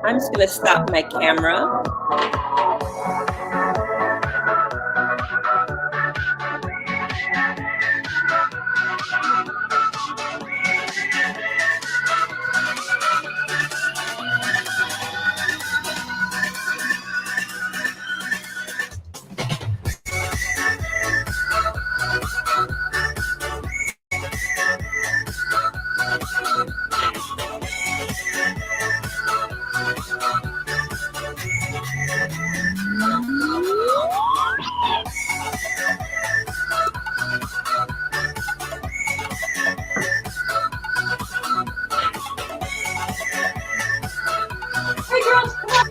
I'm just going to stop my camera. Hey girls, come on.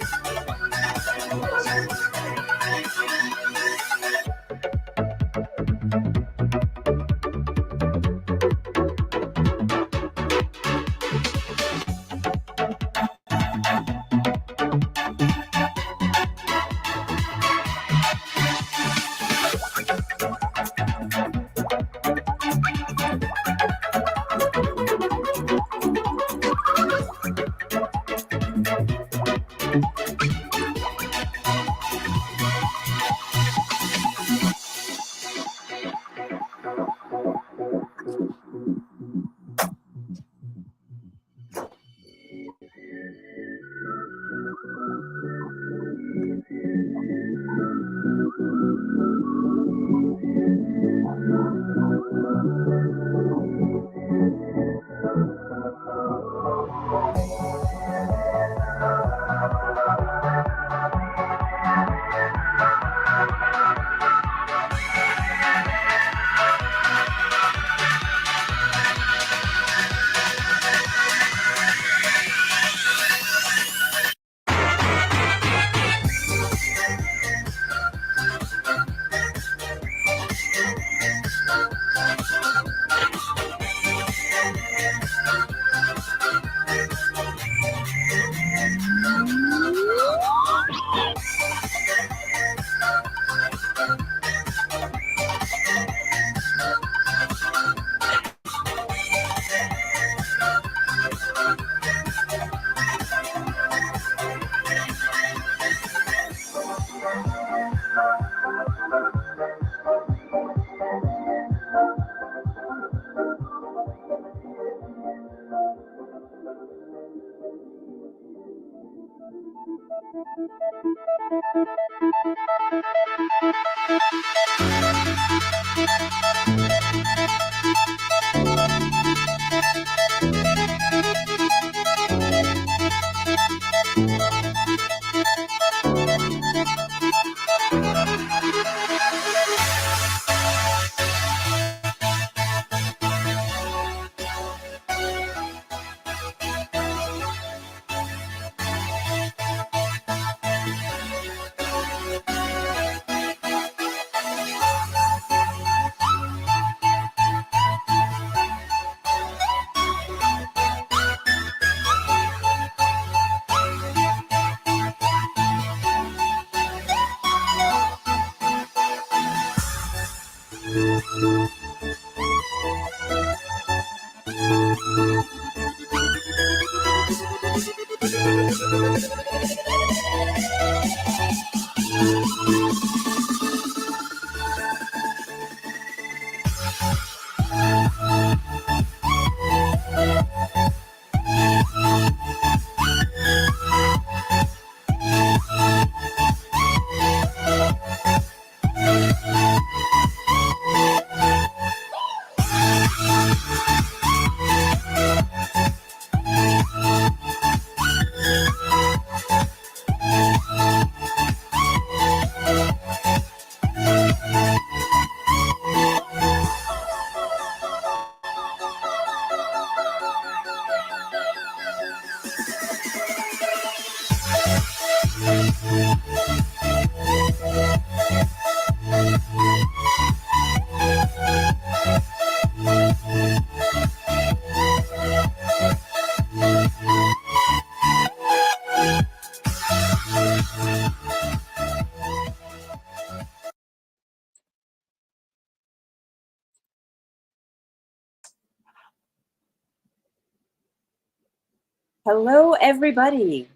Hello, everybody.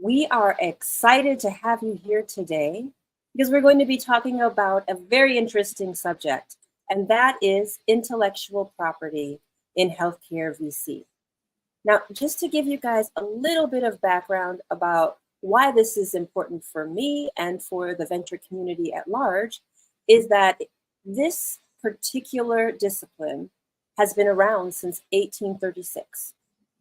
We are excited to have you here today because we're going to be talking about a very interesting subject, and that is intellectual property in healthcare VC. Now, just to give you guys a little bit of background about why this is important for me and for the venture community at large, is that this particular discipline has been around since 1836.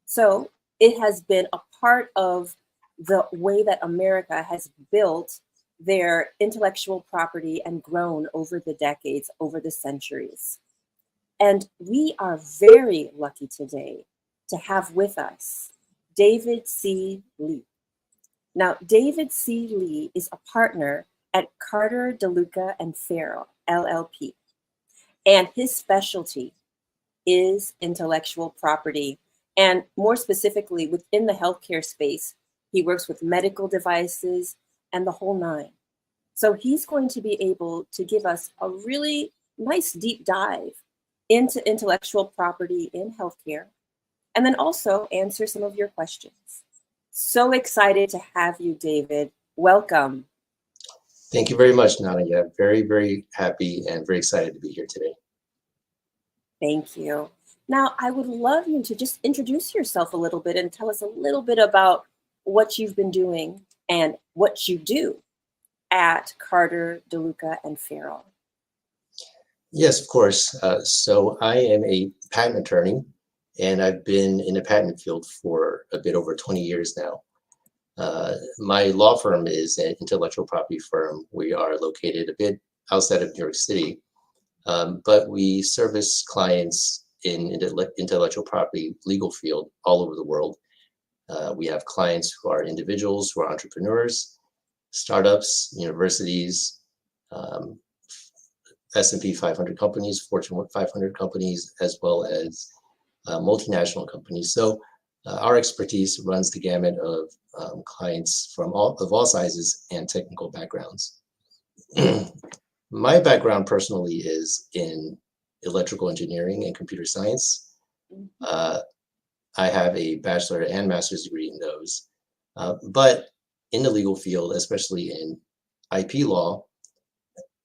So it has been a part of the way that America has built their intellectual property and grown over the decades, over the centuries. And we are very lucky today to have with us David C. Lee. Now, David C. Lee is a partner at Carter, DeLuca and Farrell LLC, and his specialty is intellectual property. And more specifically, within the healthcare space, he works with medical devices and the whole nine. So he's going to be able to give us a really nice deep dive into intellectual property in healthcare, and then also answer some of your questions. So excited to have you, David. Welcome. Thank you very much, Nadia. Very, very happy and very excited to be here today. Thank you. Now, I would love you to just introduce yourself a little bit and tell us a little bit about what you've been doing and what you do at Carter, DeLuca and Farrell. Yes, of course. So I am a patent attorney, and I've been in the patent field for a bit over 20 years now. My law firm is an intellectual property firm. We are located a bit outside of New York City, but we service clients in the intellectual property legal field all over the world. We have clients who are individuals, who are entrepreneurs, startups, universities, S&P 500 companies, Fortune 500 companies, as well as multinational companies. So our expertise runs the gamut of clients from all sizes and technical backgrounds. My background personally is in electrical engineering and computer science. I have a bachelor and master's degree in those. But in the legal field, especially in IP law,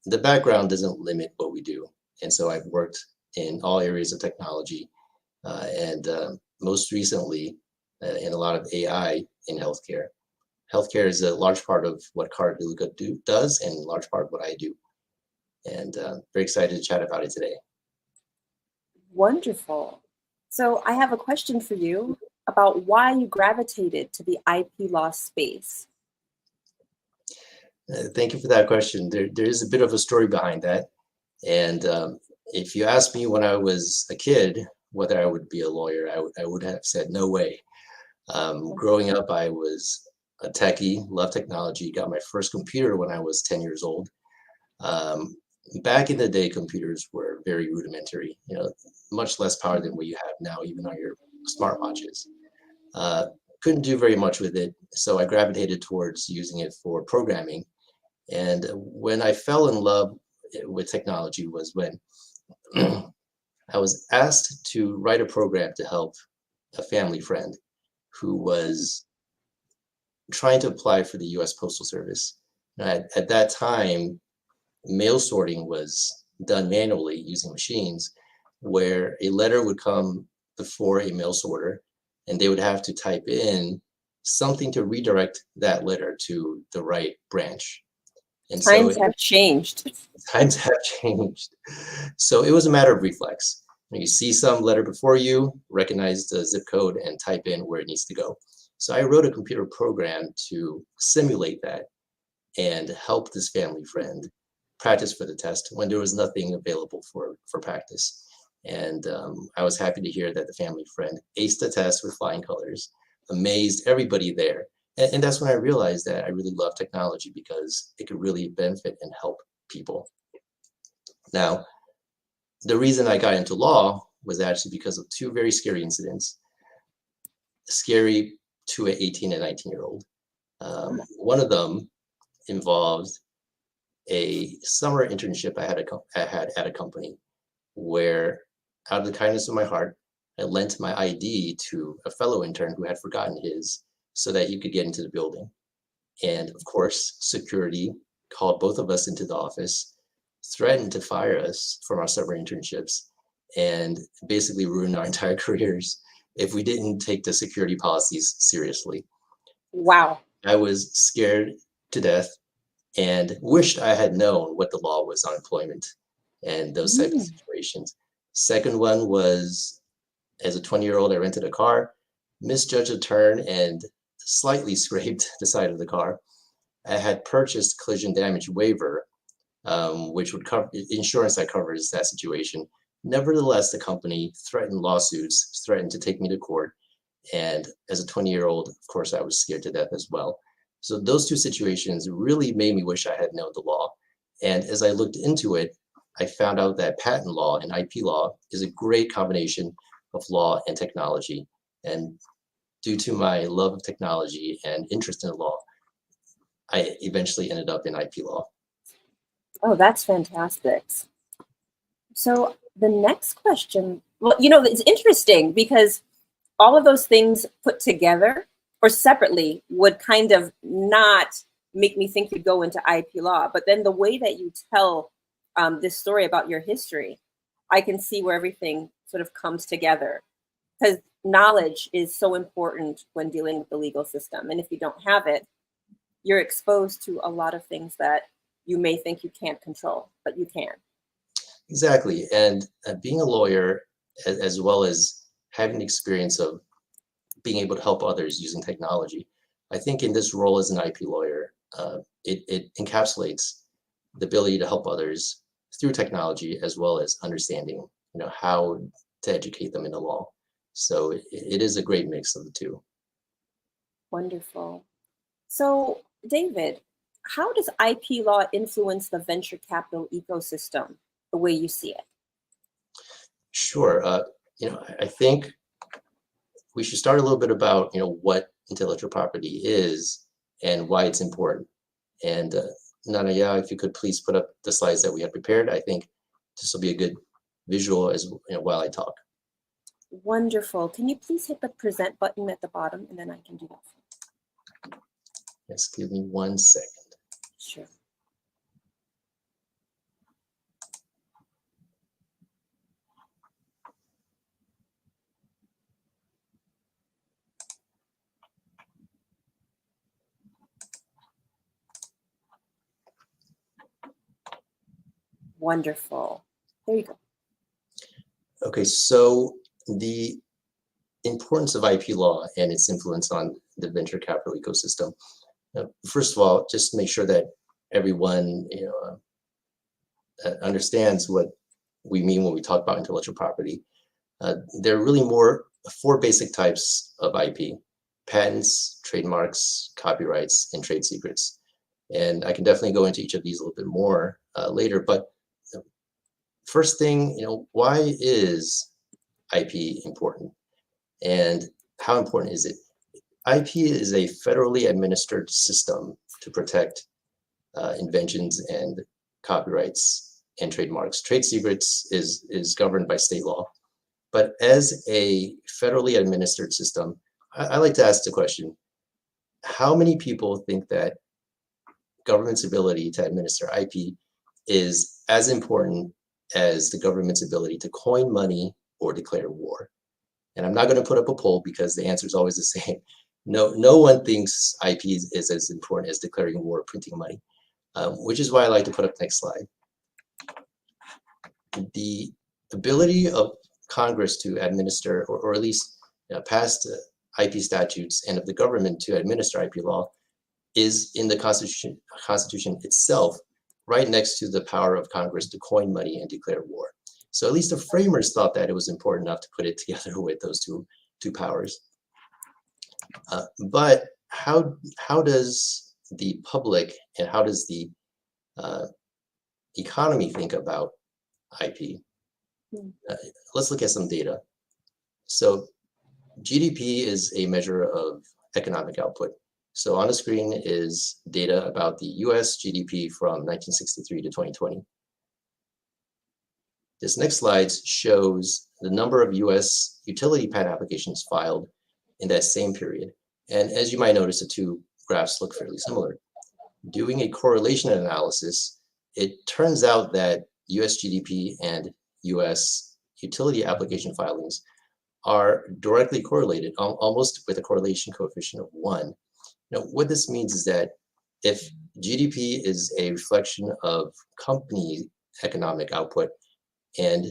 the background doesn't limit what we do. And so I've worked in all areas of technology, and most recently in a lot of AI in healthcare. Healthcare is a large part of what Carter DeLuca does and a large part of what I do. And very excited to chat about it today. Wonderful. So I have a question for you about why you gravitated to the IP law space. Thank you for that question. There is a bit of a story behind that. And if you asked me when I was a kid whether I would be a lawyer, I would have said no way. Growing up, I was a techie, loved technology, got my first computer when I was 10 years old. Back in the day, computers were very rudimentary, much less power than what you have now, even on your smartwatches. Couldn't do very much with it, so I gravitated towards using it for programming. And when I fell in love with technology was when I was asked to write a program to help a family friend who was trying to apply for the US Postal Service. At that time, mail sorting was done manually using machines, where a letter would come before a mail sorter, and they would have to type in something to redirect that letter to the right branch. And times have changed. Times have changed. So it was a matter of reflex. When you see some letter before you, recognize the zip code and type in where it needs to go. So I wrote a computer program to simulate that and help this family friend practice for the test when there was nothing available for practice. And I was happy to hear that the family friend aced the test with flying colors, amazed everybody there. And that's when I realized that I really love technology because it could really benefit and help people. Now, the reason I got into law was actually because of two very scary incidents. Scary to an 18 and 19-year-old. One of them involved a summer internship I had at a company where, out of the kindness of my heart, I lent my ID to a fellow intern who had forgotten his. so that you could get into the building. And of course, security called both of us into the office, threatened to fire us from our summer internships, and basically ruin our entire careers if we didn't take the security policies seriously. Wow. I was scared to death and wished I had known what the law was on employment and those type of situations. Second one was, as a 20-year-old, I rented a car, misjudged a turn and slightly scraped the side of the car. I had purchased collision damage waiver, which would cover insurance that covers that situation. Nevertheless, the company threatened lawsuits, threatened to take me to court. And as a 20-year-old, of course, I was scared to death as well. So those two situations really made me wish I had known the law. And as I looked into it, I found out that patent law and IP law is a great combination of law and technology. And due to my love of technology and interest in the law, I eventually ended up in IP law. Oh, that's fantastic. So the next question, well, you know, it's interesting because all of those things put together or separately would kind of not make me think you'd go into IP law. But then the way that you tell this story about your history, I can see where everything sort of comes together, because knowledge is so important when dealing with the legal system. And if you don't have it, you're exposed to a lot of things that you may think you can't control, but you can. Exactly. And being a lawyer, as well as having the experience of being able to help others using technology, I think in this role as an IP lawyer, it encapsulates the ability to help others through technology, as well as understanding, how to educate them in the law. So it is a great mix of the two. Wonderful. So, David, how does IP law influence the venture capital ecosystem the way you see it? Sure. I think we should start a little bit about, what intellectual property is and why it's important. And Nanaya, if you could please put up the slides that we had prepared, I think this will be a good visual as while I talk. Wonderful. Can you please hit the present button at the bottom, and then I can do that. Yes, give me 1 second. Sure. Wonderful. There you go. Okay, so the importance of IP law and its influence on the venture capital ecosystem. First of all, just make sure that everyone understands what we mean when we talk about intellectual property. There are really four basic types of IP: patents, trademarks, copyrights, and trade secrets. And I can definitely go into each of these a little bit more later, but first thing, why is IP important? And how important is it? IP is a federally administered system to protect inventions and copyrights and trademarks. Trade secrets is governed by state law. But as a federally administered system, I like to ask the question, how many people think that government's ability to administer IP is as important as the government's ability to coin money or declare war? And I'm not going to put up a poll because the answer is always the same. No one thinks IP is as important as declaring war or printing money, which is why I like to put up the next slide. The ability of Congress to administer, or at least pass IP statutes, and of the government to administer IP law is in the Constitution itself, right next to the power of Congress to coin money and declare war. So at least the framers thought that it was important enough to put it together with those two powers. But how does the public and how does the economy think about IP? Let's look at some data. So GDP is a measure of economic output. So on the screen is data about the US GDP from 1963 to 2020. This next slide shows the number of US utility patent applications filed in that same period. And as you might notice, the two graphs look fairly similar. Doing a correlation analysis, it turns out that US GDP and US utility application filings are directly correlated, almost with a correlation coefficient of 1. Now, what this means is that if GDP is a reflection of company economic output and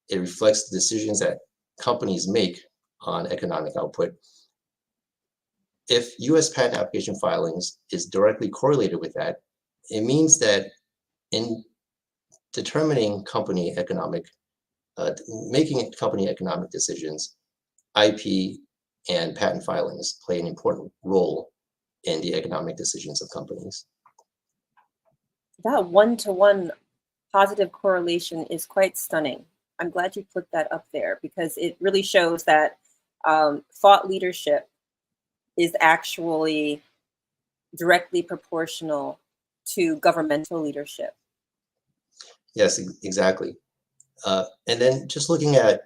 it reflects the decisions that companies make on economic output, if US patent application filings is directly correlated with that, it means that in determining company economic, making company economic decisions, IP and patent filings play an important role in the economic decisions of companies. That one-to-one positive correlation is quite stunning. I'm glad you put that up there because it really shows that thought leadership is actually directly proportional to governmental leadership. Yes, exactly. And then just looking at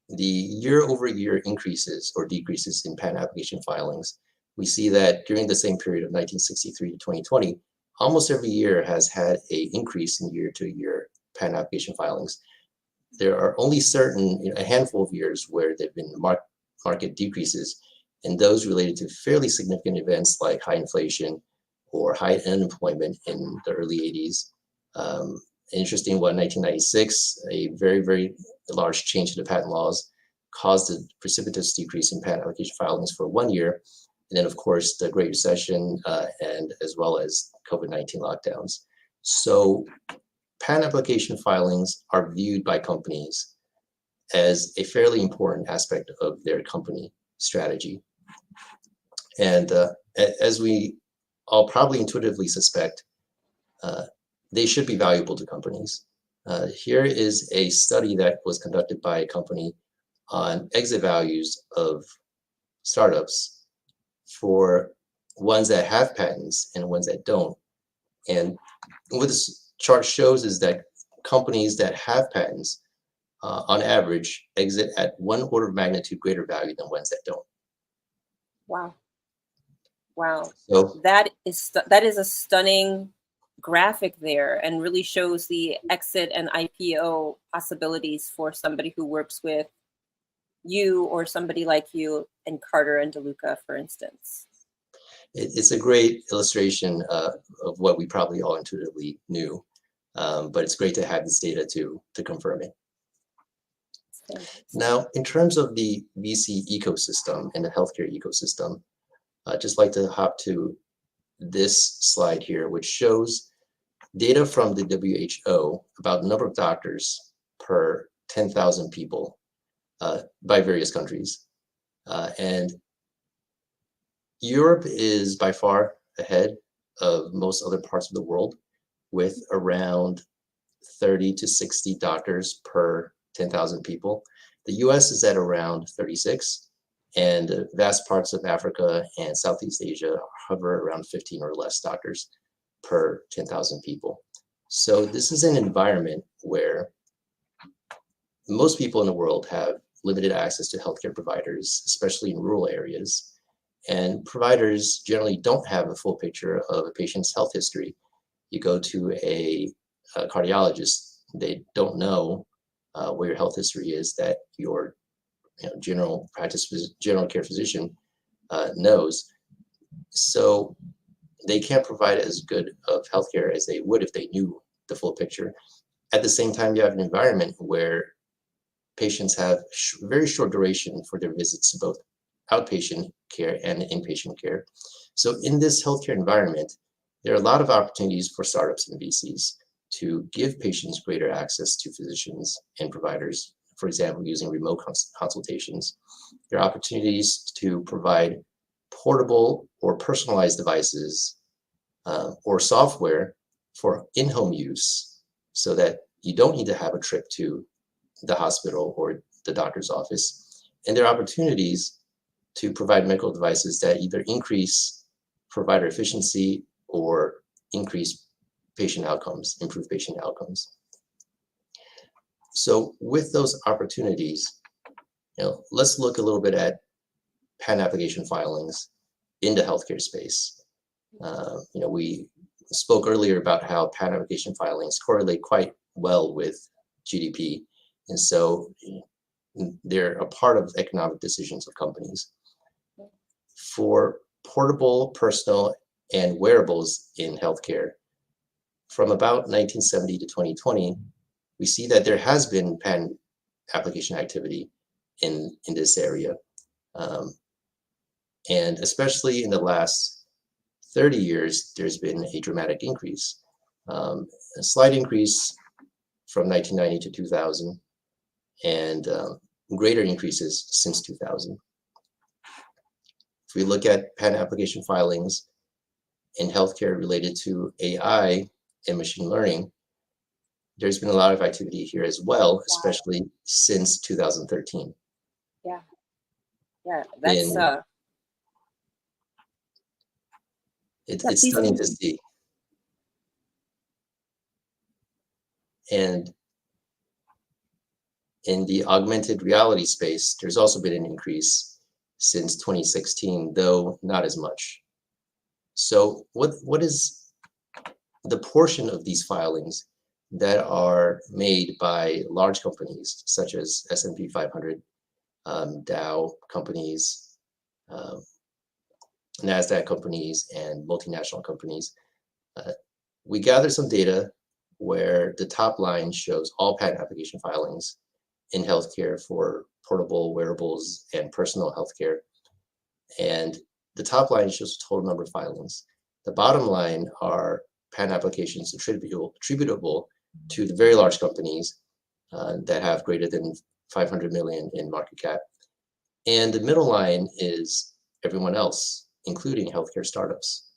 the year-over-year increases or decreases in patent application filings, we see that during the same period of 1963 to 2020, almost every year has had an increase in year-to-year patent application filings. There are only a handful of years where there have been market decreases, and those related to fairly significant events like high inflation or high unemployment in the early 80s. Interesting one, 1996, a very, very large change to the patent laws caused a precipitous decrease in patent application filings for 1 year. And then, of course, the Great Recession and as well as COVID-19 lockdowns. So patent application filings are viewed by companies as a fairly important aspect of their company strategy. And as we all probably intuitively suspect, they should be valuable to companies. Here is a study that was conducted by a company on exit values of startups for ones that have patents and ones that don't. And what this chart shows is that companies that have patents, on average, exit at 1 order of magnitude greater value than ones that don't. Wow. Wow. So that is a stunning graphic there and really shows the exit and IPO possibilities for somebody who works with you or somebody like you and Carter and DeLuca, for instance. it's a great illustration of what we probably all intuitively knew, but it's great to have this data to confirm it. Now, in terms of the VC ecosystem and the healthcare ecosystem, I'd just like to hop to this slide here, which shows data from the WHO about the number of doctors per 10,000 people by various countries. And Europe is by far ahead of most other parts of the world with around 30 to 60 doctors per 10,000 people. The US is at around 36, and vast parts of Africa and Southeast Asia hover around 15 or less doctors per 10,000 people. So this is an environment where most people in the world have limited access to healthcare providers, especially in rural areas. And providers generally don't have a full picture of a patient's health history. You go to a cardiologist, they don't know where your health history is that your general care physician knows. So they can't provide as good of healthcare as they would if they knew the full picture. At the same time, you have an environment where patients have very short duration for their visits to both outpatient care and inpatient care. So in this healthcare environment, there are a lot of opportunities for startups and VCs to give patients greater access to physicians and providers, for example, using remote consultations. There are opportunities to provide portable or personalized devices or software for in-home use so that you don't need to have a trip to the hospital or the doctor's office. And there are opportunities to provide medical devices that either increase provider efficiency or increase patient outcomes, improve patient outcomes. So with those opportunities, let's look a little bit at patent application filings in the healthcare space. We spoke earlier about how patent application filings correlate quite well with GDP. And so they're a part of economic decisions of companies. For portable, personal, and wearables in healthcare, from about 1970 to 2020, we see that there has been patent application activity in this area. And especially in the last 30 years, there's been a dramatic increase. A slight increase from 1990 to 2000, and greater increases since 2000. If we look at patent application filings in healthcare related to AI and machine learning, there's been a lot of activity here as well, especially since 2013. Yeah, that's it's stunning to see. And in the augmented reality space, there's also been an increase since 2016, though not as much. So what is the portion of these filings that are made by large companies such as S&P 500, Dow companies, NASDAQ companies, and multinational companies? We gather some data where the top line shows all patent application filings in healthcare for portable, wearables, and personal healthcare. And the top line shows the total number of filings. The bottom line are patent applications attributable to the very large companies that have greater than 500 million in market cap. And the middle line is everyone else, including healthcare startups.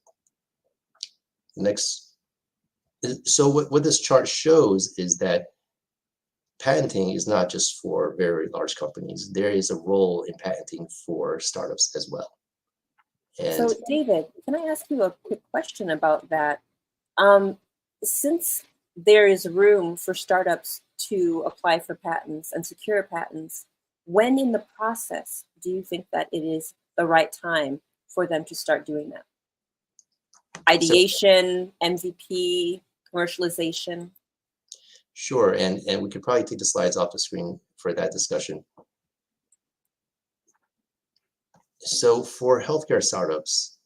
Next. So what this chart shows is that patenting is not just for very large companies. There is a role in patenting for startups as well. And so, David, can I ask you a quick question about that? Since there is room for startups to apply for patents and secure patents, when in the process do you think that it is the right time for them to start doing that? Ideation, MVP, commercialization? Sure, and we could probably take the slides off the screen for that discussion. So for healthcare startups,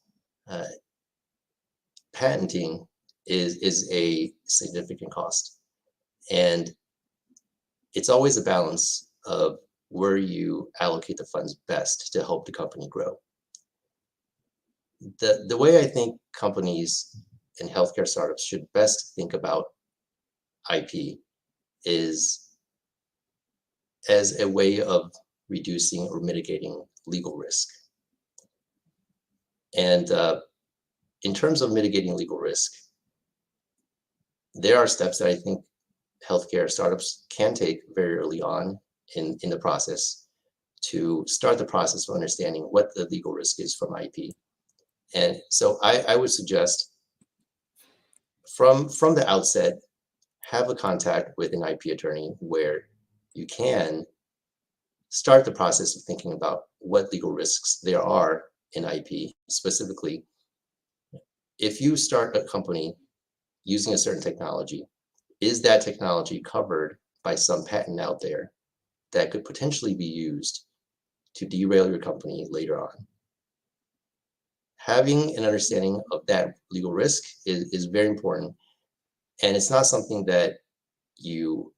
patenting is a significant cost. And it's always a balance of where you allocate the funds best to help the company grow. The way I think companies and healthcare startups should best think about IP is as a way of reducing or mitigating legal risk. And in terms of mitigating legal risk, there are steps that I think healthcare startups can take very early on in the process to start the process of understanding what the legal risk is from IP. And so I would suggest from the outset, have a contact with an IP attorney where you can start the process of thinking about what legal risks there are in IP. Specifically, if you start a company using a certain technology, is that technology covered by some patent out there that could potentially be used to derail your company later on? Having an understanding of that legal risk is very important. And it's not something that you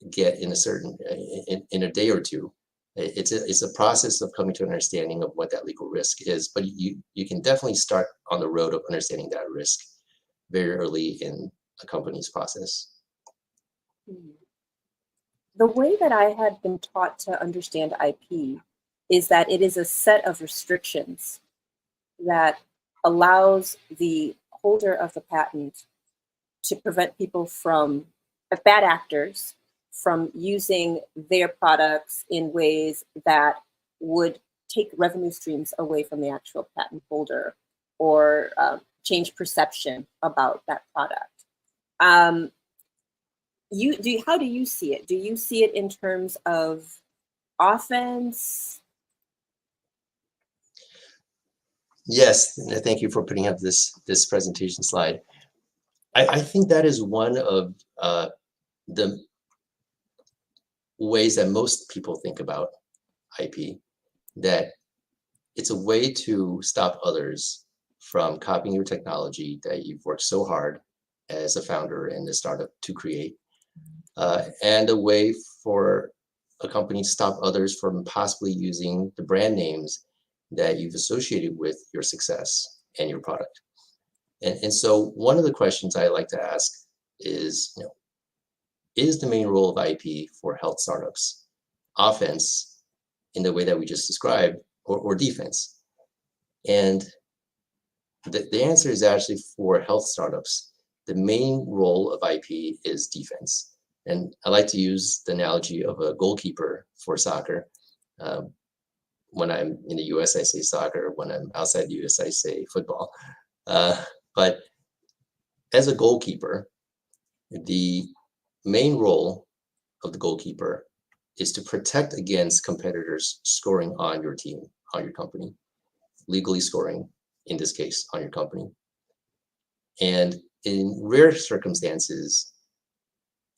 get in a day or two. It's a process of coming to an understanding of what that legal risk is. But you can definitely start on the road of understanding that risk very early in a company's process. The way that I had been taught to understand IP is that it is a set of restrictions that allows the holder of the patent to prevent people from, bad actors, from using their products in ways that would take revenue streams away from the actual patent holder or change perception about that product. How do you see it? Do you see it in terms of offense? Yes, and thank you for putting up this presentation slide. I think that is one of the ways that most people think about IP, that it's a way to stop others from copying your technology that you've worked so hard as a founder in the startup to create, and a way for a company to stop others from possibly using the brand names that you've associated with your success and your product. And so one of the questions I like to ask is, is the main role of IP for health startups offense in the way that we just described, or defense? And the answer is actually, for health startups, the main role of IP is defense. And I like to use the analogy of a goalkeeper for soccer. When I'm in the US, I say soccer. When I'm outside the US, I say football. But as a goalkeeper, the main role of the goalkeeper is to protect against competitors scoring on your team, on your company, legally scoring, in this case, on your company. And in rare circumstances,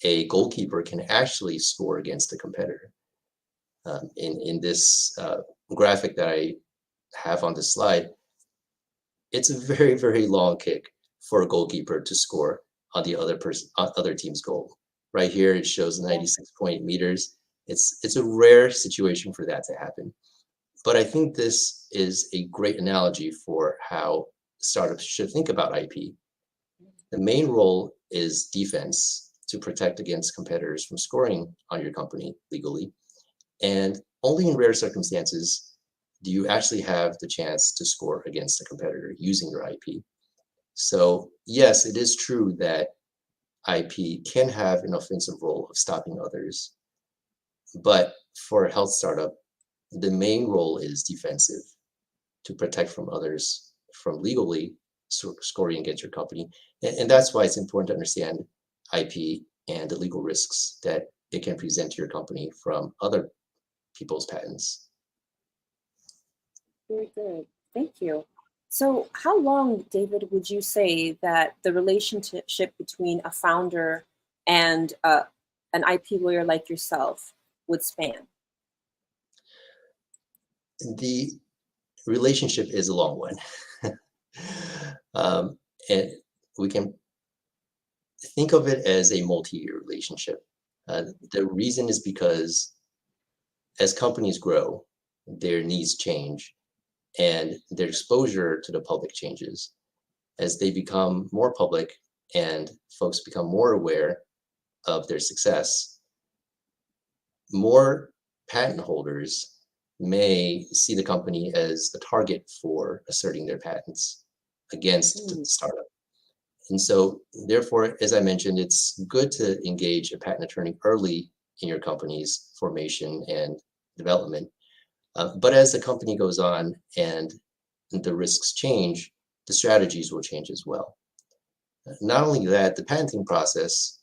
a goalkeeper can actually score against a competitor. In this graphic that I have on the slide, it's a very, very long kick for a goalkeeper to score on the other team's goal. Right here, it shows 96 meters. It's a rare situation for that to happen. But I think this is a great analogy for how startups should think about IP. The main role is defense, to protect against competitors from scoring on your company legally. And only in rare circumstances do you actually have the chance to score against a competitor using your IP. So yes, it is true that IP can have an offensive role of stopping others. But for a health startup, the main role is defensive, to protect from others from legally scoring against your company. And that's why it's important to understand IP and the legal risks that it can present to your company from other people's patents. Very good. Thank you. So how long, David, would you say that the relationship between a founder and an IP lawyer like yourself would span? The relationship is a long one. And we can think of it as a multi-year relationship. The reason is because as companies grow, their needs change and their exposure to the public changes. As they become more public and folks become more aware of their success, more patent holders may see the company as a target for asserting their patents against the startup. And so therefore, as I mentioned, it's good to engage a patent attorney early in your company's formation and development. But as the company goes on and the risks change, the strategies will change as well. Not only that, the patenting process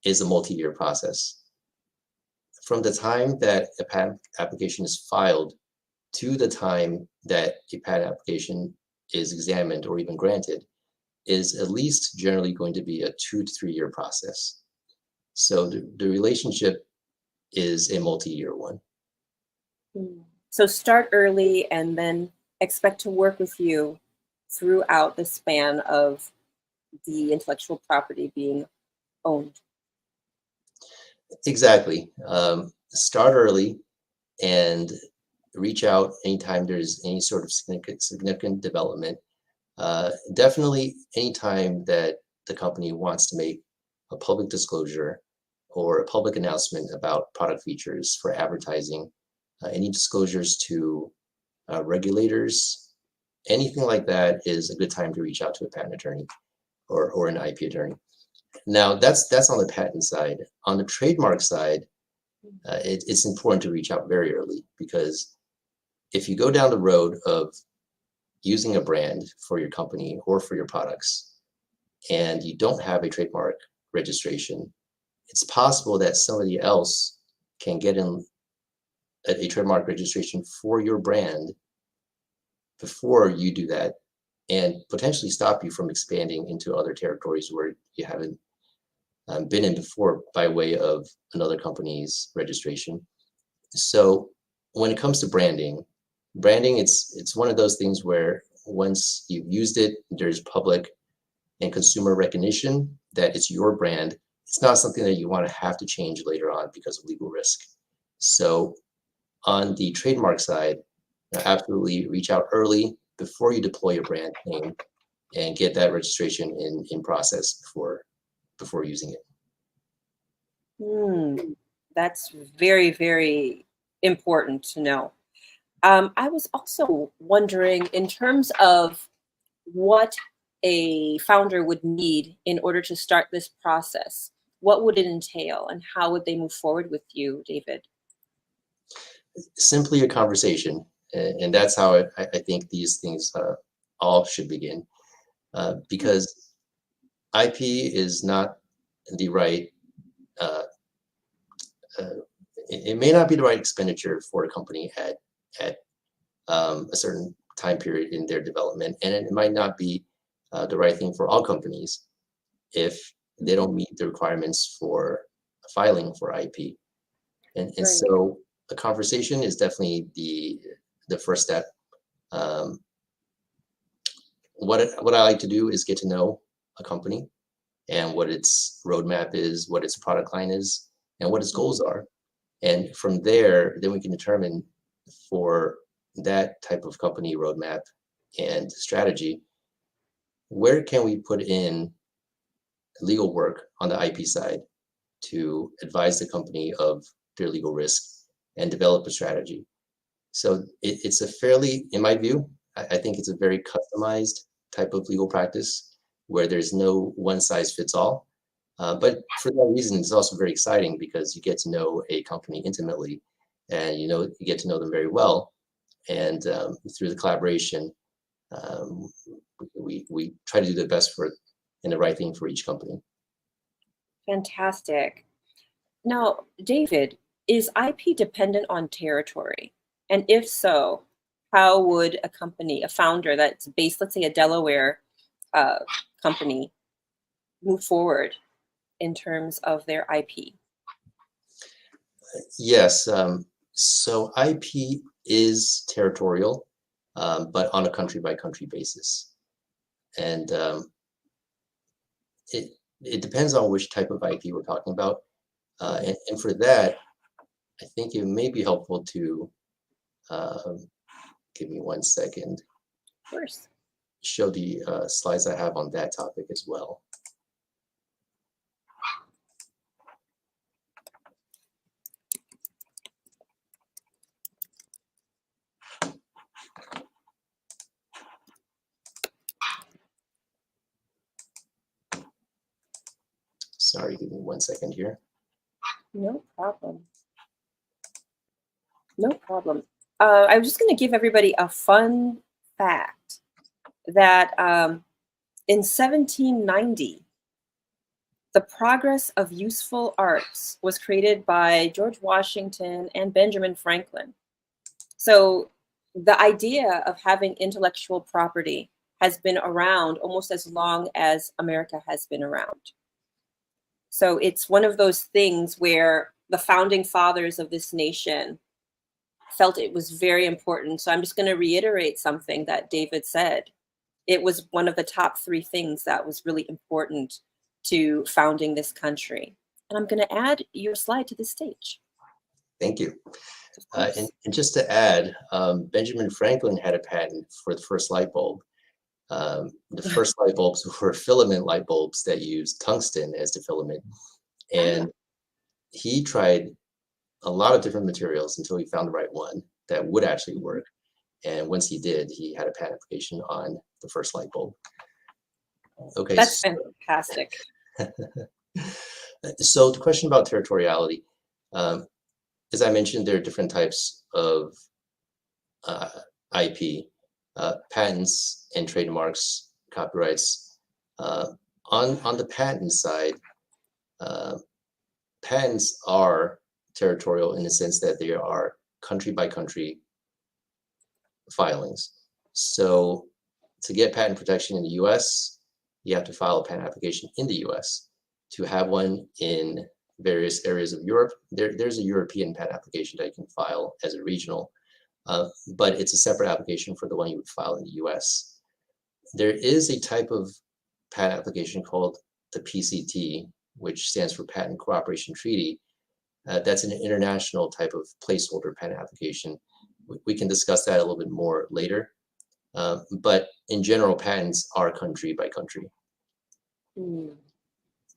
is a multi-year process. From the time that a patent application is filed to the time that a patent application is examined or even granted is at least generally going to be a 2 to 3 year process. So the relationship is a multi-year one. So start early and then expect to work with you throughout the span of the intellectual property being owned. Exactly. Start early and reach out anytime there's any sort of significant development. Definitely anytime that the company wants to make a public disclosure or a public announcement about product features for advertising, any disclosures to regulators, anything like that is a good time to reach out to a patent attorney or an IP attorney. Now that's on the patent side. On the trademark side, it's important to reach out very early, because if you go down the road of using a brand for your company or for your products and you don't have a trademark registration, it's possible that somebody else can get in a trademark registration for your brand before you do that, and potentially stop you from expanding into other territories where you haven't been in before by way of another company's registration. So when it comes to branding, it's one of those things where once you've used it, there's public and consumer recognition that it's your brand. It's not something that you want to have to change later on because of legal risk. So on the trademark side, absolutely reach out early before you deploy your brand name and get that registration in process before using it. That's very, very important to know. I was also wondering, in terms of what a founder would need in order to start this process, what would it entail and how would they move forward with you, David? Simply a conversation. And that's how I think these things all should begin. Because IP is not the right, it may not be the right expenditure for a company at a certain time period in their development. And it might not be the right thing for all companies if they don't meet the requirements for filing for IP. And Right. so a conversation is definitely the first step. What I like to do is get to know a company and what its roadmap is, what its product line is, and what its goals are. And from there, then we can determine for that type of company roadmap and strategy, where can we put in legal work on the IP side to advise the company of their legal risk and develop a strategy. So it's a fairly, in my view, I think it's a very customized type of legal practice where there's no one size fits all. But for that reason, it's also very exciting because you get to know a company intimately and you get to know them very well. And through the collaboration, we try to do the best for and the right thing for each company. Fantastic. Now, David, is IP dependent on territory? And if so, how would a company, a founder that's based, let's say a Delaware company, move forward in terms of their IP? Yes. So IP is territorial, but on a country by country basis. And it depends on which type of IP we're talking about. And for that, I think it may be helpful to give me 1 second. Of course. Show the slides I have on that topic as well. Sorry, give me 1 second here. No problem. No problem. I'm just going to give everybody a fun fact that in 1790, the progress of useful arts was created by George Washington and Benjamin Franklin. So the idea of having intellectual property has been around almost as long as America has been around. So it's one of those things where the founding fathers of this nation felt it was very important. So I'm just going to reiterate something that David said. It was one of the top 3 things that was really important to founding this country. And I'm going to add your slide to the stage. Thank you. And just to add, Benjamin Franklin had a patent for the first light bulb. The first light bulbs were filament light bulbs that used tungsten as the filament. And he tried a lot of different materials until he found the right one that would actually work. And once he did, he had a patent application on the first light bulb. Okay. That's fantastic. So the question about territoriality, as I mentioned, there are different types of IP, patents and trademarks, copyrights. On the patent side, patents are territorial in the sense that they are country by country filings. So to get patent protection in the US, you have to file a patent application in the US. To have one in various areas of Europe, there's a European patent application that you can file as a regional, but it's a separate application for the one you would file in the US. There is a type of patent application called the PCT, which stands for Patent Cooperation Treaty. That's an international type of placeholder patent application. We can discuss that a little bit more later. But in general, patents are country by country. Mm.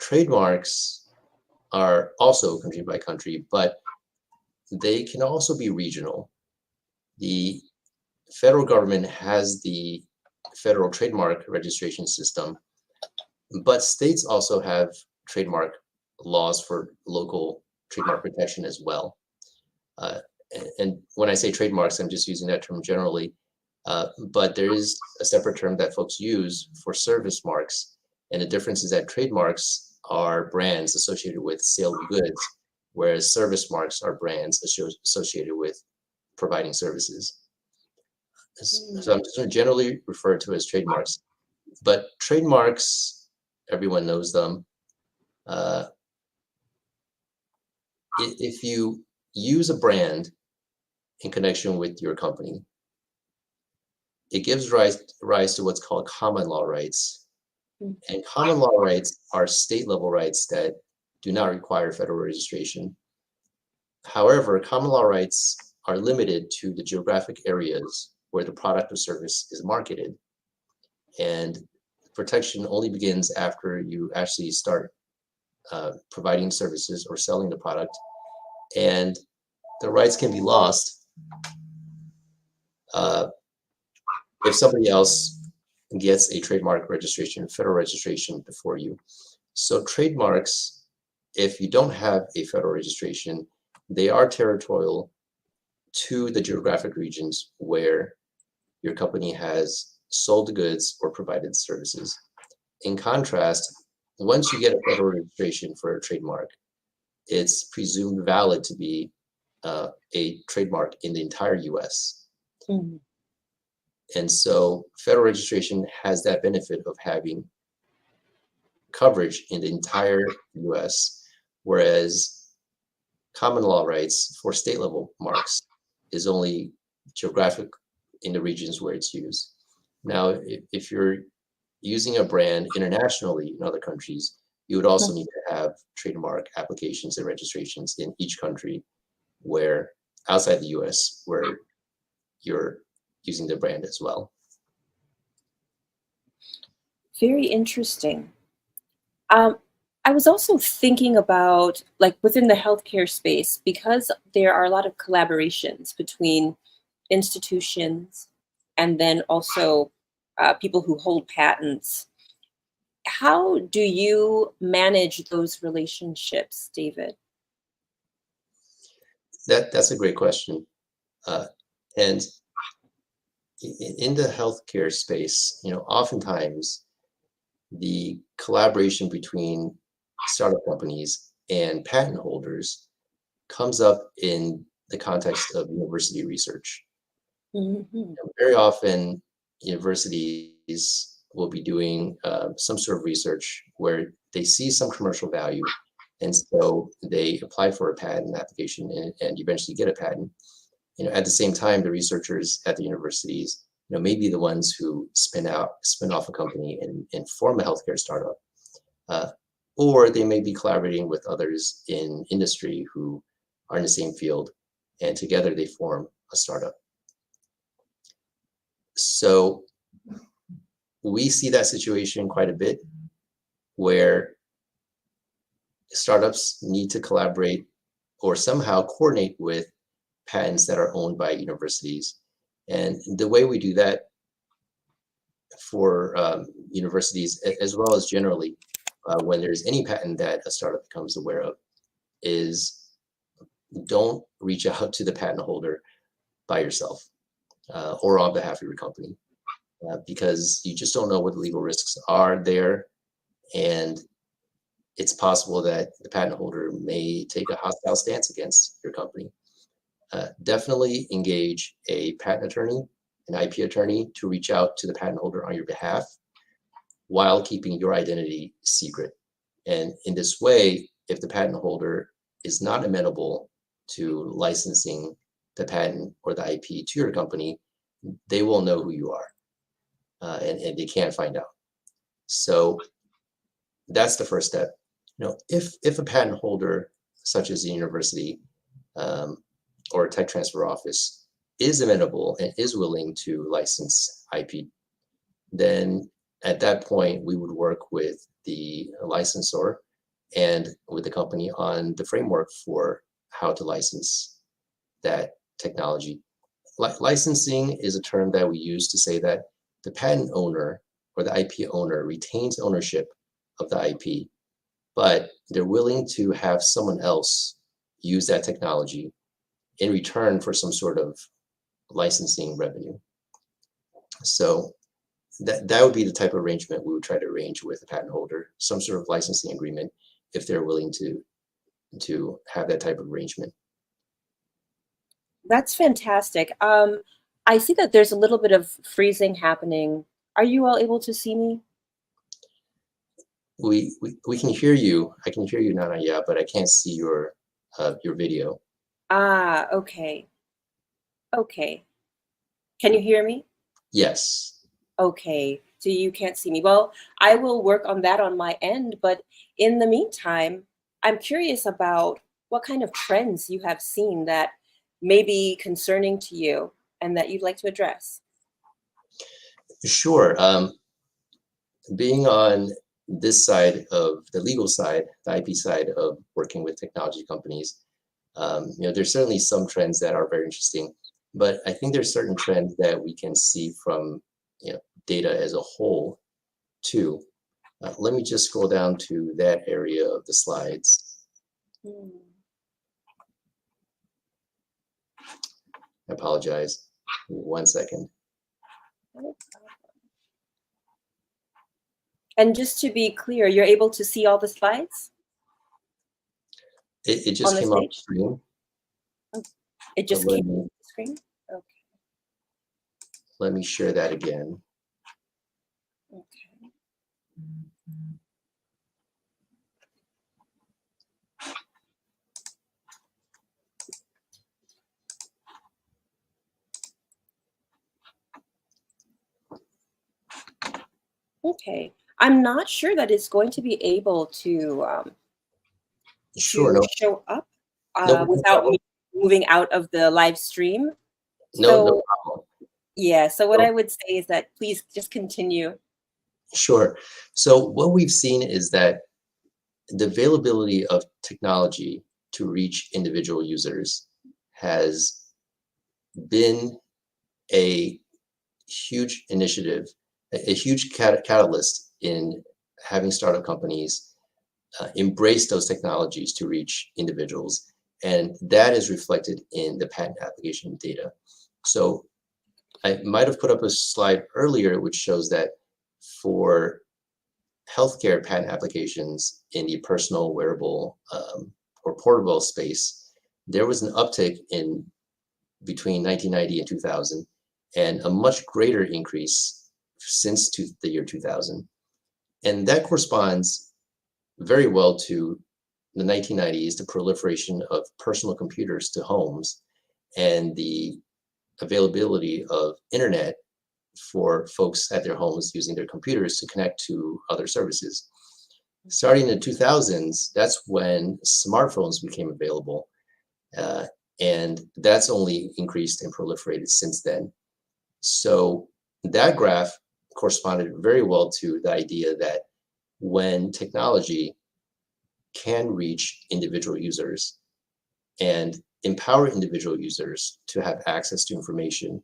Trademarks are also country by country, but they can also be regional. The federal government has the federal trademark registration system, but states also have trademark laws for local trademark protection as well. And when I say trademarks, I'm just using that term generally, but there is a separate term that folks use for service marks. And the difference is that trademarks are brands associated with sale of goods, whereas service marks are brands associated with providing services. So I'm just going to generally refer to as trademarks, but trademarks, everyone knows them. If you use a brand in connection with your company, it gives rise to what's called common law rights. And common law rights are state level rights that do not require federal registration. However, common law rights are limited to the geographic areas where the product or service is marketed. And protection only begins after you actually start providing services or selling the product. And the rights can be lost if somebody else gets a trademark registration, federal registration before you. So trademarks, if you don't have a federal registration, they are territorial to the geographic regions where your company has sold the goods or provided services. In contrast, once you get a federal registration for a trademark, it's presumed valid to be a trademark in the entire US. Mm-hmm. And so federal registration has that benefit of having coverage in the entire US, whereas common law rights for state level marks is only geographic in the regions where it's used. Now, if you're using a brand internationally in other countries, you would also need to have trademark applications and registrations in each country where outside the US where you're using the brand as well. Very interesting. I was also thinking about, like, within the healthcare space, because there are a lot of collaborations between institutions and then also people who hold patents. How do you manage those relationships, David? That's a great question. And in the healthcare space, oftentimes the collaboration between startup companies and patent holders comes up in the context of university research. Mm-hmm. Very often, universities will be doing some sort of research where they see some commercial value, and so they apply for a patent application and eventually get a patent. At the same time, the researchers at the universities, may be the ones who spin off a company and form a healthcare startup, or they may be collaborating with others in industry who are in the same field, and together they form a startup. So we see that situation quite a bit, where startups need to collaborate or somehow coordinate with patents that are owned by universities. And the way we do that for universities, as well as generally when there's any patent that a startup becomes aware of, is don't reach out to the patent holder by yourself or on behalf of your company, because you just don't know what the legal risks are there. And it's possible that the patent holder may take a hostile stance against your company. Definitely engage a patent attorney an IP attorney to reach out to the patent holder on your behalf while keeping your identity secret. And in this way, if the patent holder is not amenable to licensing the patent or the IP to your company, they will know who you are, and they can't find out. So that's the first step. If a patent holder, such as the university or a tech transfer office, is amenable and is willing to license IP, then at that point we would work with the licensor and with the company on the framework for how to license that technology. Licensing is a term that we use to say that the patent owner or the IP owner retains ownership of the IP, but they're willing to have someone else use that technology in return for some sort of licensing revenue. So that would be the type of arrangement we would try to arrange with the patent holder, some sort of licensing agreement, if they're willing to have that type of arrangement. That's fantastic. I see that there's a little bit of freezing happening. Are you all able to see me? We can hear you. I can hear you, Nana, yeah, but I can't see your video. Ah, okay. Okay. Can you hear me? Yes. Okay, so you can't see me. Well, I will work on that on my end, but in the meantime, I'm curious about what kind of trends you have seen that may be concerning to you and that you'd like to address. Sure. Being on this side of the legal side, the IP side of working with technology companies, there's certainly some trends that are very interesting, but I think there's certain trends that we can see from data as a whole too. Let me just scroll down to that area of the slides. I apologize. 1 second. And just to be clear, you're able to see all the slides? It just came up screen. It just came on the screen? Okay. Let me share that again. Okay. Okay. I'm not sure that it's going to be able to Sure, no. show up No without problem. me moving out of the live stream. No So problem. yeah, so what No. I would say is that please just continue. Sure. So what we've seen is that the availability of technology to reach individual users has been a huge initiative, a huge catalyst in having startup companies embrace those technologies to reach individuals. And that is reflected in the patent application data. So I might have put up a slide earlier which shows that for healthcare patent applications in the personal, wearable, or portable space, there was an uptick in between 1990 and 2000, and a much greater increase since the year 2000. And that corresponds very well to the 1990s, the proliferation of personal computers to homes, and the availability of internet for folks at their homes using their computers to connect to other services. Starting in the 2000s, that's when smartphones became available. And that's only increased and proliferated since then. So that graph corresponded very well to the idea that when technology can reach individual users and empower individual users to have access to information,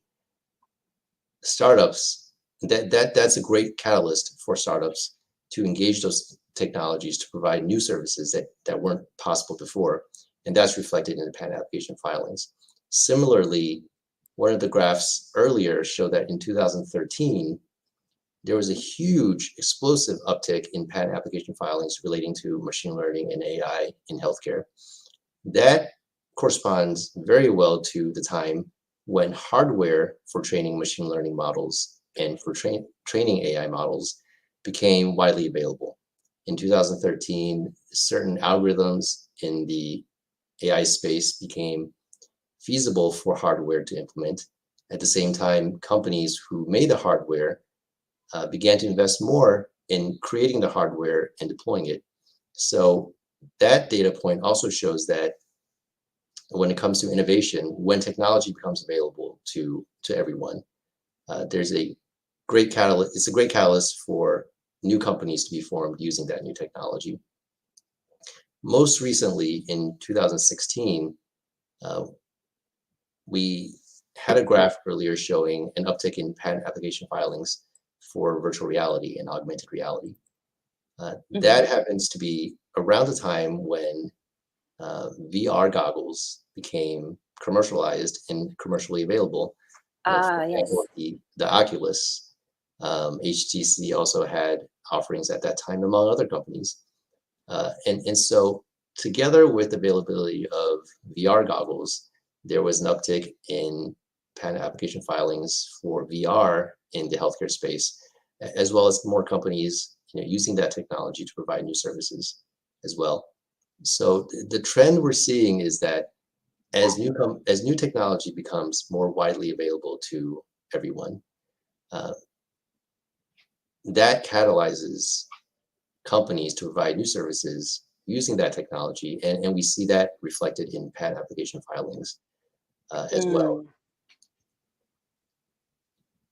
startups, that's a great catalyst for startups to engage those technologies to provide new services that weren't possible before. And that's reflected in the patent application filings. Similarly, one of the graphs earlier showed that in 2013, there was a huge explosive uptick in patent application filings relating to machine learning and AI in healthcare. That corresponds very well to the time when hardware for training machine learning models and for training AI models became widely available. In 2013, certain algorithms in the AI space became feasible for hardware to implement. At the same time, companies who made the hardware began to invest more in creating the hardware and deploying it. So that data point also shows that when it comes to innovation, when technology becomes available to everyone, there's a great catalyst. It's a great catalyst for new companies to be formed using that new technology. Most recently, in 2016, we had a graph earlier showing an uptick in patent application filings for virtual reality and augmented reality. That happens to be around the time when VR goggles became commercialized and commercially available. For example, Yes. the Oculus. HTC also had offerings at that time, among other companies. And so together with availability of VR goggles, there was an uptick in patent application filings for VR in the healthcare space, as well as more companies using that technology to provide new services as well. So the trend we're seeing is that as new technology becomes more widely available to everyone, that catalyzes companies to provide new services using that technology, and we see that reflected in patent application filings as well.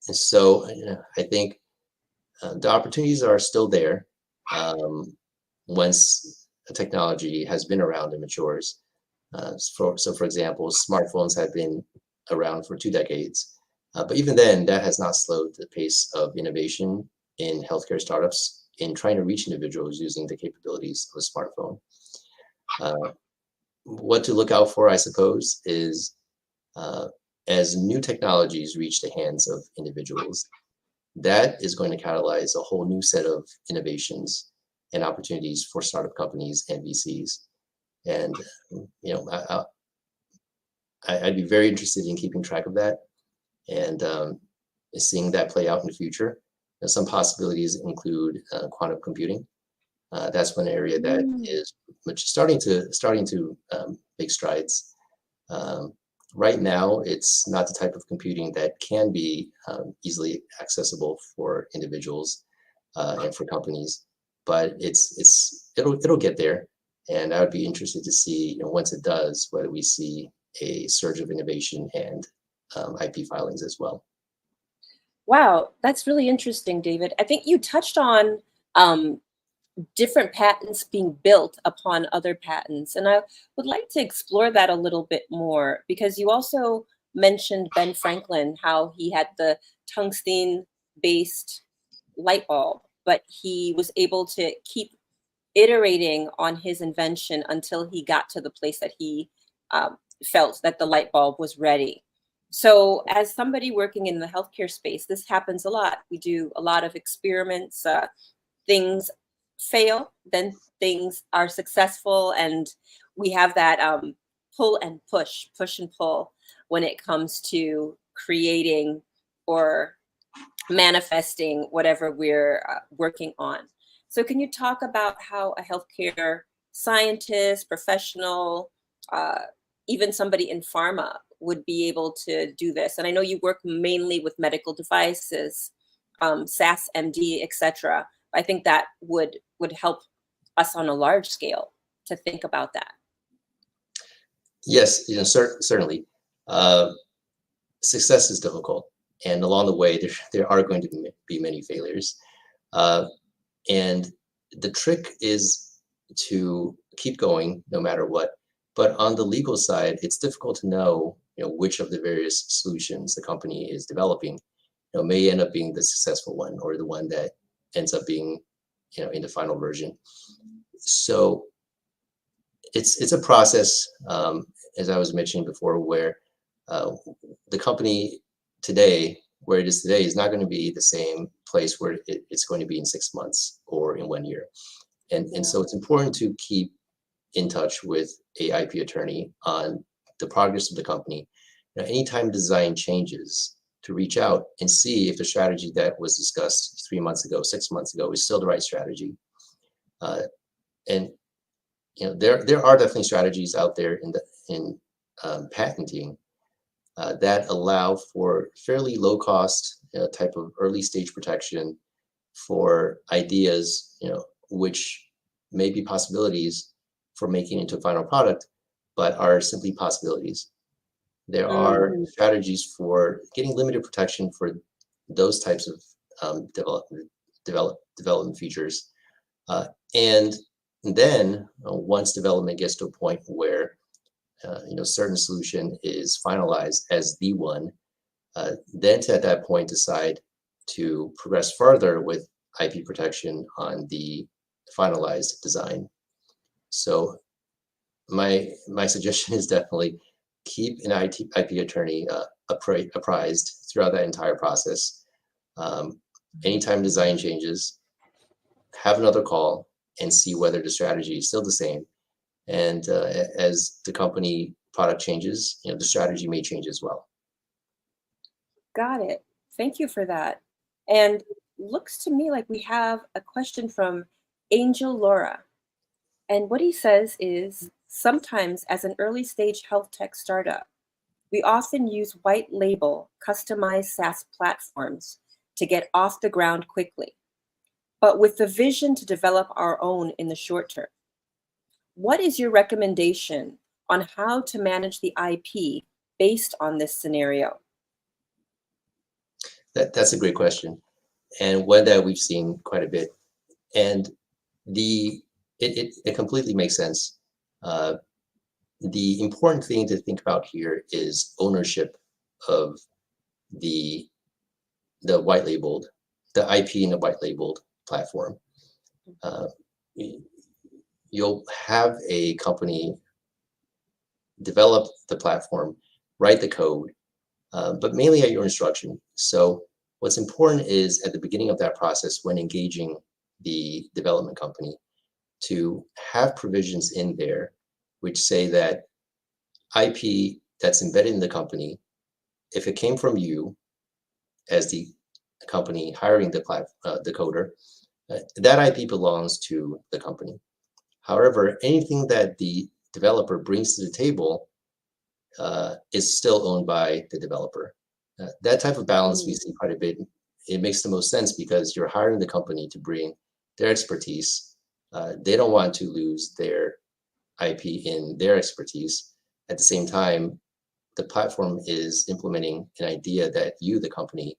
And so I think the opportunities are still there once a technology has been around and matures. So for example, smartphones have been around for 2 decades, but even then, that has not slowed the pace of innovation in healthcare startups in trying to reach individuals using the capabilities of a smartphone. What to look out for, I suppose, is as new technologies reach the hands of individuals, that is going to catalyze a whole new set of innovations and opportunities for startup companies and VCs. And I'd be very interested in keeping track of that and seeing that play out in the future. Some possibilities include quantum computing. That's one area that is starting to make strides. Right now, it's not the type of computing that can be easily accessible for individuals and for companies, but it'll get there. And I would be interested to see, once it does, whether we see a surge of innovation and IP filings as well. Wow, that's really interesting, David. I think you touched on different patents being built upon other patents, and I would like to explore that a little bit more, because you also mentioned Ben Franklin, how he had the tungsten-based light bulb, but he was able to keep iterating on his invention until he got to the place that he felt that the light bulb was ready. So as somebody working in the healthcare space, this happens a lot. We do a lot of experiments, things fail, then things are successful, and we have that pull and push and pull when it comes to creating or manifesting whatever we're working on. So can you talk about how a healthcare scientist, professional, even somebody in pharma would be able to do this? And I know you work mainly with medical devices, SAS, MD, etc. I think that would help us on a large scale to think about that. Yes, certainly. Success is difficult, and along the way, there are going to be many failures. And the trick is to keep going no matter what. But on the legal side, it's difficult to know, which of the various solutions the company is developing, may end up being the successful one or the one that ends up being, in the final version. So it's a process, as I was mentioning before, where the company today, where it is today, is not going to be the same place where it's going to be in 6 months or in 1 year. And so it's important to keep in touch with a IP attorney on the progress of the company anytime design changes, to reach out and see if the strategy that was discussed 3 months ago, 6 months ago is still the right strategy. And there are definitely strategies out there in patenting that allow for fairly low cost type of early stage protection for ideas, which may be possibilities for making into a final product, but are simply possibilities. There are strategies for getting limited protection for those types of development features. And then once development gets to a point where certain solution is finalized as the one, then to at that point decide to progress further with IP protection on the finalized design. So my suggestion is definitely keep an IP attorney apprised throughout that entire process. Anytime design changes, have another call and see whether the strategy is still the same. And as the company product changes, the strategy may change as well. Got it. Thank you for that. And looks to me like we have a question from Angel Laura. And what he says is, sometimes as an early stage health tech startup, we often use white label customized SaaS platforms to get off the ground quickly, but with the vision to develop our own in the short term. What is your recommendation on how to manage the IP based on this scenario? That's a great question, and one that we've seen quite a bit. And it completely makes sense. The important thing to think about here is ownership of the white labeled, the IP in the white labeled platform. You'll have a company develop the platform, write the code, but mainly at your instruction. So what's important is at the beginning of that process, when engaging the development company, to have provisions in there which say that IP that's embedded in the company, if it came from you as the company hiring the coder, that IP belongs to the company. However, anything that the developer brings to the table is still owned by the developer. That type of balance we see quite a bit. It makes the most sense because you're hiring the company to bring their expertise. They don't want to lose their IP in their expertise. At the same time, the platform is implementing an idea that you, the company,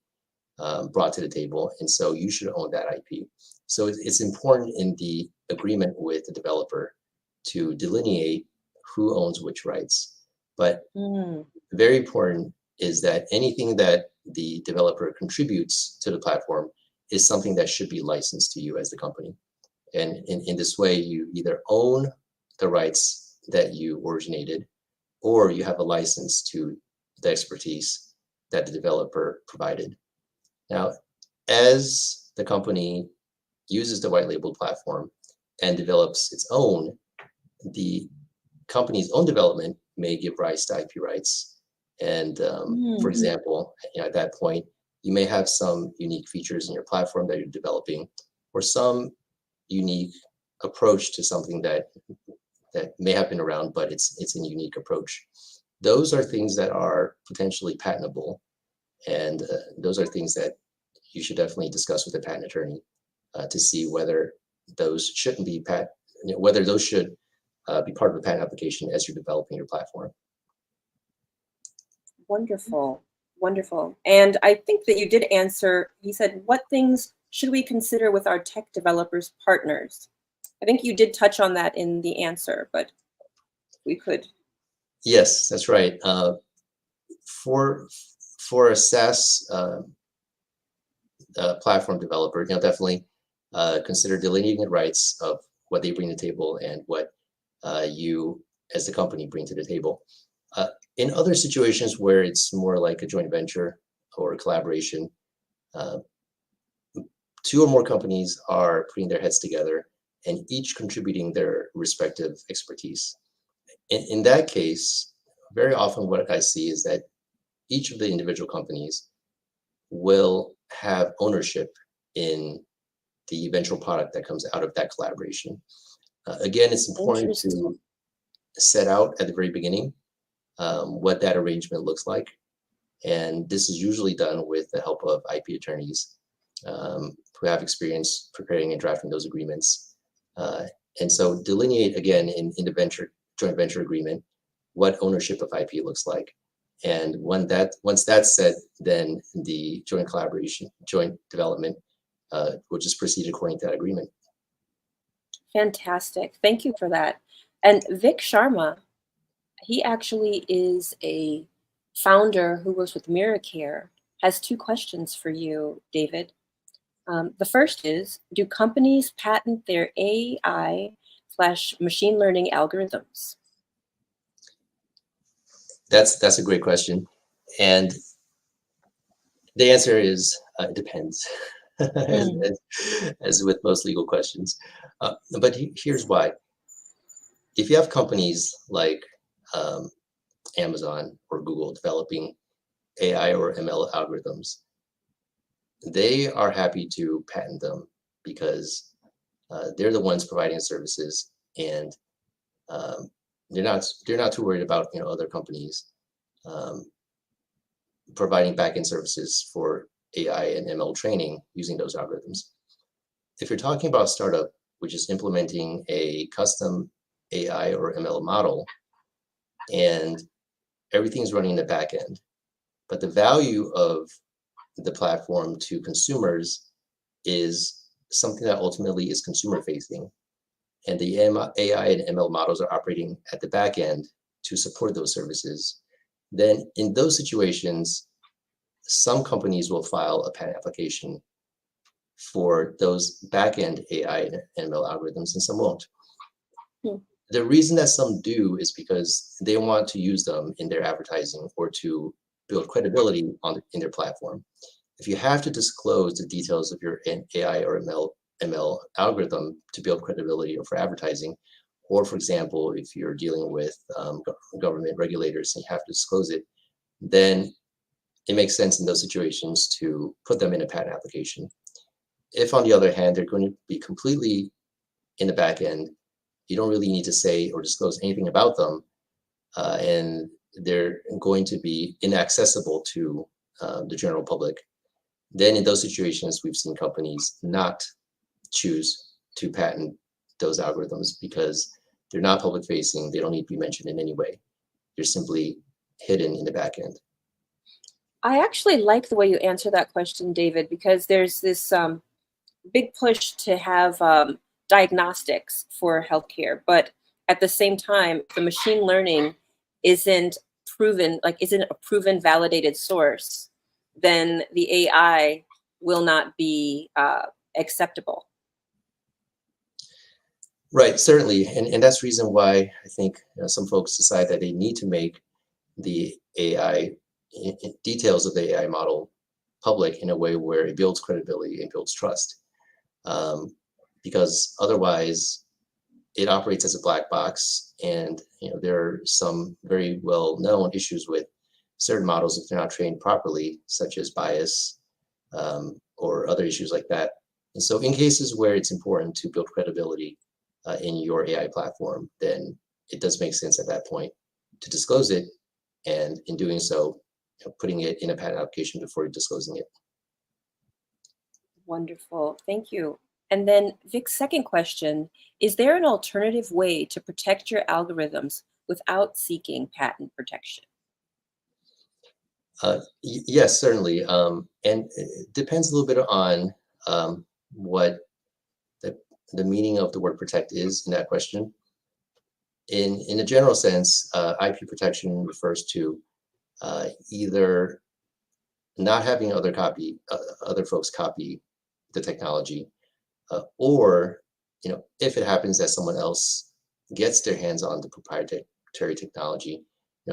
brought to the table, and so you should own that IP. So it's important in the agreement with the developer to delineate who owns which rights. But very important is that anything that the developer contributes to the platform is something that should be licensed to you as the company. And in this way, you either own the rights that you originated, or you have a license to the expertise that the developer provided. Now, as the company uses the white label platform and develops its own, the company's own development may give rise to IP rights. And for example, at that point, you may have some unique features in your platform that you're developing, or some unique approach to something that may have been around, but it's a unique approach. Those are things that are potentially patentable, and those are things that you should definitely discuss with a patent attorney to see whether those shouldn't be whether those should be part of a patent application as you're developing your platform. Wonderful, wonderful. And I think that you did answer. He said, "What things should we consider with our tech developers partners?" I think you did touch on that in the answer, but we could. Yes, that's right. For a SaaS platform developer, definitely consider delineating the rights of what they bring to the table and what you as the company bring to the table. In other situations where it's more like a joint venture or a collaboration, two or more companies are putting their heads together and each contributing their respective expertise. In that case, very often what I see is that each of the individual companies will have ownership in the eventual product that comes out of that collaboration. Again, it's important to set out at the very beginning what that arrangement looks like. And this is usually done with the help of IP attorneys who have experience preparing and drafting those agreements. And so delineate again in the joint venture agreement what ownership of IP looks like. And once that's set, then the joint collaboration, joint development will just proceed according to that agreement. Fantastic. Thank you for that. And Vic Sharma, he actually is a founder who works with MiraCare, has 2 questions for you, David. The first is, do companies patent their AI/machine learning algorithms? That's a great question. And the answer is, it depends, as with most legal questions. But here's why. If you have companies like Amazon or Google developing AI or ML algorithms, they are happy to patent them because they're the ones providing services, and they're not too worried about other companies providing backend services for AI and ML training using those algorithms. If you're talking about a startup which is implementing a custom AI or ML model and everything's running in the back end, but the value of the platform to consumers is something that ultimately is consumer facing, and the AI and ML models are operating at the back end to support those services, then in those situations, some companies will file a patent application for those back-end AI and ML algorithms, and some won't. The reason that some do is because they want to use them in their advertising or to build credibility in their platform. If you have to disclose the details of your AI or ML algorithm to build credibility or for advertising, or for example, if you're dealing with government regulators and you have to disclose it, then it makes sense in those situations to put them in a patent application. If, on the other hand, they're going to be completely in the back end, you don't really need to say or disclose anything about them, and they're going to be inaccessible to the general public, then in those situations, we've seen companies not choose to patent those algorithms because they're not public facing, they don't need to be mentioned in any way. They're simply hidden in the back end. I actually like the way you answer that question, David, because there's this big push to have diagnostics for healthcare, but at the same time, the machine learning isn't a proven validated source, then the AI will not be acceptable. Right, certainly, and that's the reason why I think some folks decide that they need to make the AI details of the AI model public in a way where it builds credibility and builds trust, because otherwise it operates as a black box, and there are some very well-known issues with certain models if they're not trained properly, such as bias or other issues like that. And so in cases where it's important to build credibility in your AI platform, then it does make sense at that point to disclose it, and in doing so, putting it in a patent application before disclosing it. Wonderful, thank you. And then Vic's second question, is there an alternative way to protect your algorithms without seeking patent protection? Yes, certainly. And it depends a little bit on what the meaning of the word protect is in that question. In a general sense, IP protection refers to either not having other folks copy the technology, or if it happens that someone else gets their hands on the proprietary technology,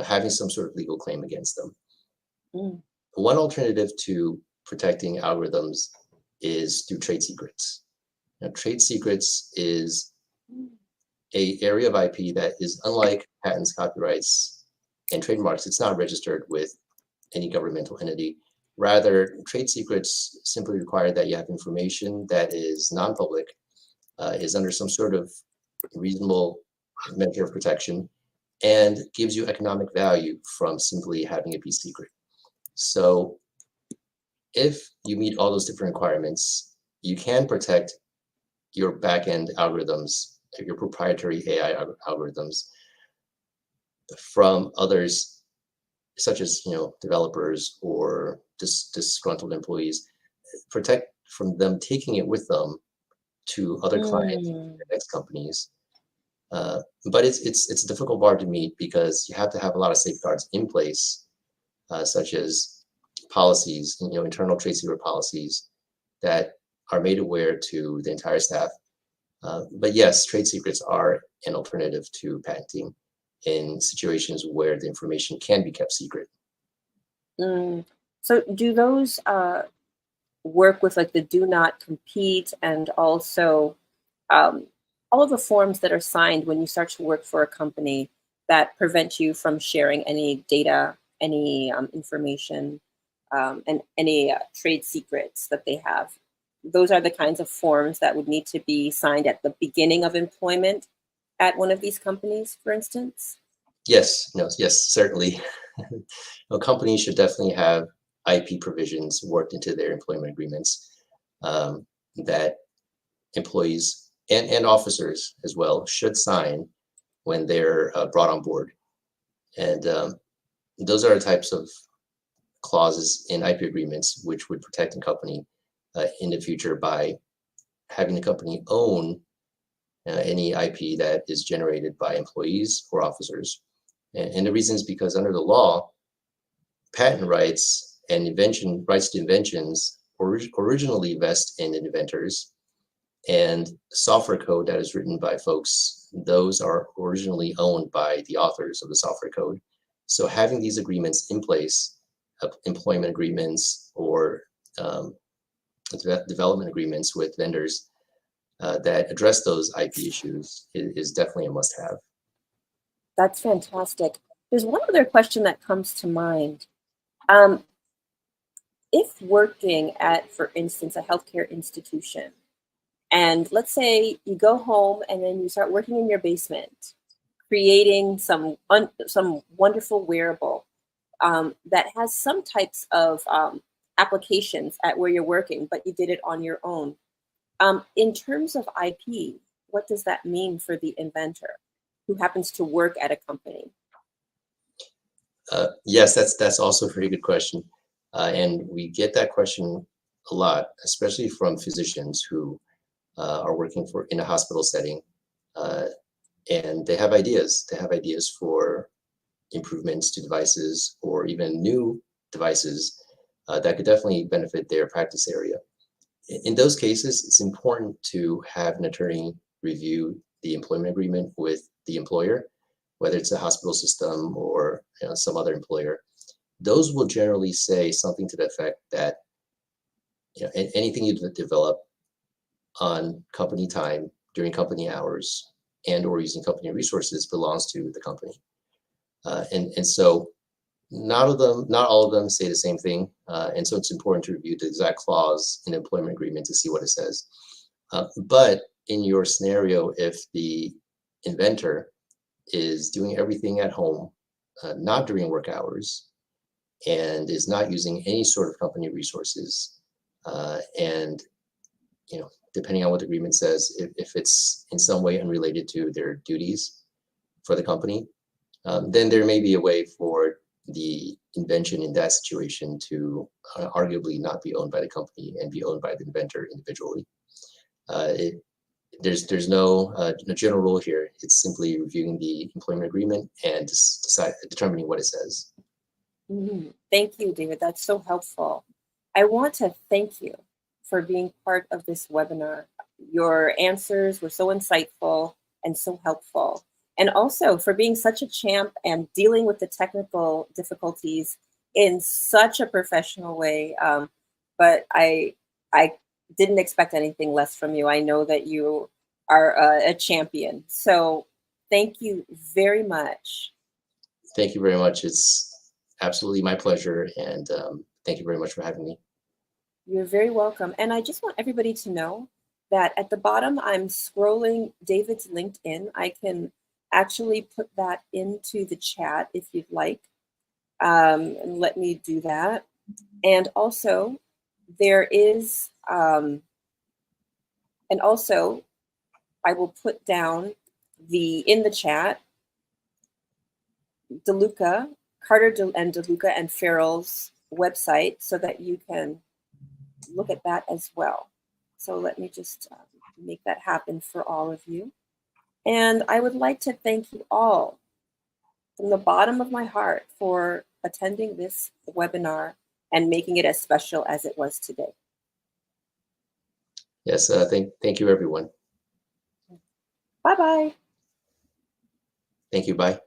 having some sort of legal claim against them. One alternative to protecting algorithms is through trade secrets. Trade secrets is an area of IP that is unlike patents, copyrights, and trademarks. It's not registered with any governmental entity. Rather, trade secrets simply require that you have information that is non-public, is under some sort of reasonable measure of protection, and gives you economic value from simply having it be secret. So if you meet all those different requirements, you can protect your back-end algorithms, your proprietary AI algorithms, from others, such as developers or disgruntled employees. Protect from them taking it with them to other clients, the next companies. But it's a difficult bar to meet because you have to have a lot of safeguards in place, such as policies, internal trade secret policies that are made aware to the entire staff. But yes, trade secrets are an alternative to patenting in situations where the information can be kept secret. So do those work with like the do not compete and also all of the forms that are signed when you start to work for a company that prevent you from sharing any data, any information, and any trade secrets that they have? Those are the kinds of forms that would need to be signed at the beginning of employment at one of these companies, for instance? Yes, no, yes, certainly. A company should definitely have IP provisions worked into their employment agreements, that employees and officers as well should sign when they're brought on board. And those are the types of clauses in IP agreements which would protect the company in the future by having the company own any IP that is generated by employees or officers. And the reason is because under the law, patent rights and rights to inventions originally vest in inventors, and software code that is written by folks, those are originally owned by the authors of the software code. So having these agreements in place, employment agreements or development agreements with vendors that address those IP issues is definitely a must-have. That's fantastic. There's one other question that comes to mind. If working at, for instance, a healthcare institution, and let's say you go home and then you start working in your basement, creating some wonderful wearable that has some types of applications at where you're working, but you did it on your own. In terms of IP, what does that mean for the inventor who happens to work at a company? Yes, that's also a very good question. And we get that question a lot, especially from physicians who are working in a hospital setting. And they have ideas. They have ideas for improvements to devices or even new devices that could definitely benefit their practice area. In those cases, it's important to have an attorney review the employment agreement with the employer, whether it's a hospital system or some other employer. Those will generally say something to the effect that anything you develop on company time, during company hours, and or using company resources belongs to the company. And so not all of them say the same thing. And so it's important to review the exact clause in the employment agreement to see what it says. But in your scenario, if the inventor is doing everything at home, not during work hours, and is not using any sort of company resources, and depending on what the agreement says, if it's in some way unrelated to their duties for the company, then there may be a way for the invention in that situation to arguably not be owned by the company and be owned by the inventor individually. There's no general rule here. It's simply reviewing the employment agreement and determining what it says. Thank you, David. That's so helpful. I want to thank you for being part of this webinar. Your answers were so insightful and so helpful. And also for being such a champ and dealing with the technical difficulties in such a professional way. But I didn't expect anything less from you. I know that you are a champion. So thank you very much. Thank you very much. absolutely my pleasure. And thank you very much for having me. You're very welcome. And I just want everybody to know that at the bottom, I'm scrolling David's LinkedIn. I can actually put that into the chat if you'd like. And let me do that. And also, there is, and also, I will put down in the chat, DeLuca, and DeLuca and Farrell's website so that you can look at that as well. So let me just make that happen for all of you. And I would like to thank you all from the bottom of my heart for attending this webinar and making it as special as it was today. Yes, thank you, everyone. Bye-bye. Thank you. Bye.